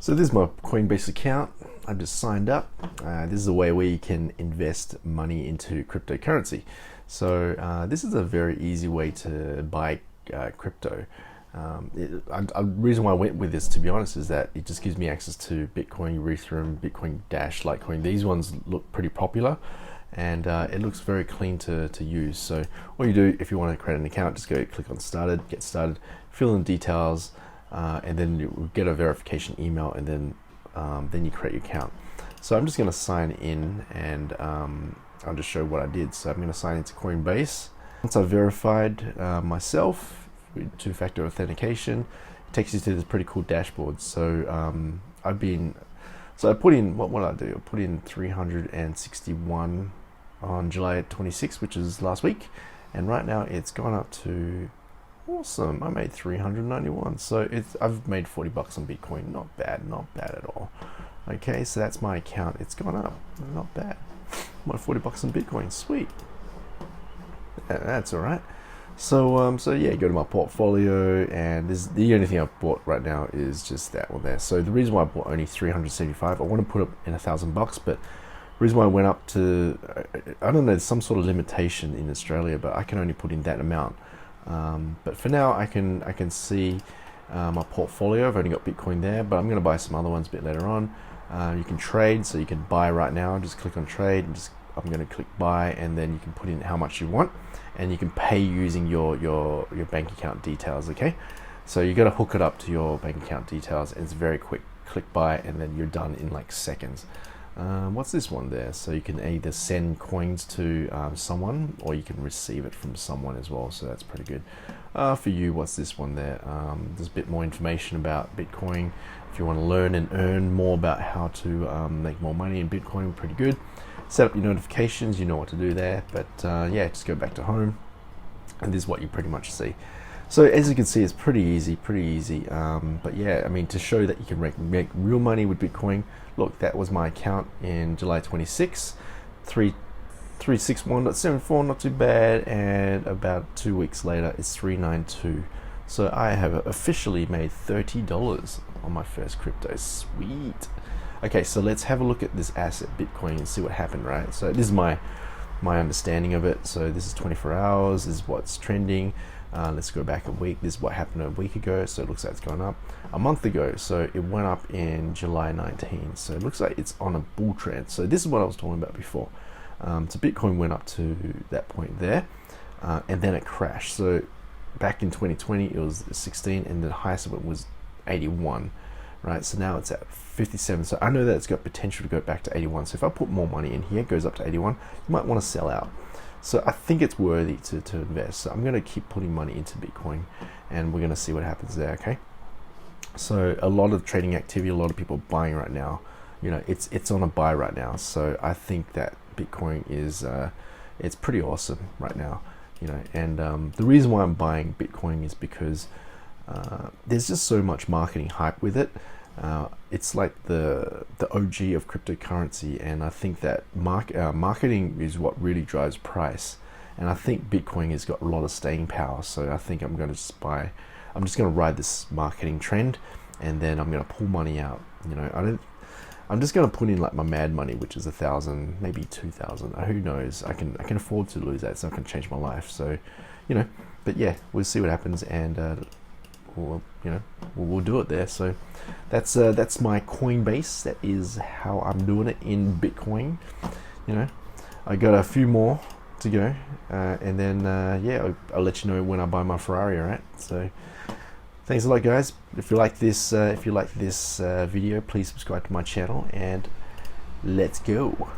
So this is my Coinbase account. I've just signed up. This is a way where you can invest money into cryptocurrency. So this is a very easy way to buy crypto. The reason why I went with this, to be honest, is that it just gives me access to Bitcoin, Ethereum, Bitcoin Dash, Litecoin. These ones look pretty popular, and it looks very clean to use. So all you do, if you want to create an account, just go click on started, get started, fill in the details, and then you get a verification email, and then you create your account. So I'm just going to sign in, and I'll just show what I did. So I'm going to sign into Coinbase. Once I've verified myself with two-factor authentication, it takes you to this pretty cool dashboard. So I put in, what did I do? I put in 361 on July 26th, which is last week, and right now it's gone up to, awesome, I made 391. So I've made $40 on Bitcoin. Not bad at all. Okay, so that's my account. It's gone up, not bad. My $40 on Bitcoin, sweet. That's all right. So yeah, go to my portfolio, and the only thing I've bought right now is just that one there. So the reason why I bought only 375, I want to put it in $1,000, but the reason why I went up to, I don't know, there's some sort of limitation in Australia, but I can only put in that amount. But for now, I can see my portfolio. I've only got Bitcoin there, but I'm going to buy some other ones a bit later on. You can trade, so you can buy right now. Just click on trade, and I'm going to click buy, and then you can put in how much you want, and you can pay using your bank account details. Okay, so you got to hook it up to your bank account details, and it's very quick. Click buy, and then you're done in like seconds. What's this one there? So you can either send coins to someone, or you can receive it from someone as well, so that's pretty good. For you, what's this one there? There's a bit more information about Bitcoin. If you want to learn and earn more about how to make more money in Bitcoin, pretty good. Set up your notifications, you know what to do there. But yeah, just go back to home, and this is what you pretty much see. So as you can see, it's pretty easy. But yeah, I mean, to show that you can make real money with Bitcoin, look, that was my account in July 26, 361.74, not too bad, and about 2 weeks later, it's 392. So I have officially made $30 on my first crypto. Sweet. Okay, so let's have a look at this asset, Bitcoin, and see what happened, right? So this is my understanding of it. So this is 24 hours, this is what's trending. Let's go back a week. This is what happened a week ago. So it looks like it's gone up. A month ago, so it went up in July 19. So it looks like it's on a bull trend. So this is what I was talking about before. So Bitcoin went up to that point there, and then it crashed. So back in 2020, it was 16, and the highest of it was 81. Right, so now it's at 57. So I know that it's got potential to go back to 81. So if I put more money in here, it goes up to 81, you might want to sell out. So I think it's worthy to invest. So I'm going to keep putting money into Bitcoin, and we're going to see what happens there. Okay. So a lot of trading activity, a lot of people buying right now. You know, it's on a buy right now. So I think that Bitcoin is it's pretty awesome right now. You know, and the reason why I'm buying Bitcoin is because there's just so much marketing hype with it. It's like the OG of cryptocurrency, and I think that marketing is what really drives price. And I think Bitcoin has got a lot of staying power. So I think I'm going to just buy. I'm just going to ride this marketing trend, and then I'm going to pull money out. You know, I'm just going to put in like my mad money, which is 1,000, maybe 2,000. Who knows? I can afford to lose that. It's not going to change my life. So, you know, but yeah, we'll see what happens, and we'll do it there. So that's my Coinbase. That is how I'm doing it in Bitcoin. You know, I got a few more to go, and then yeah, I'll let you know when I buy my Ferrari. All right. So thanks a lot, guys. If you like this video, please subscribe to my channel, and let's go.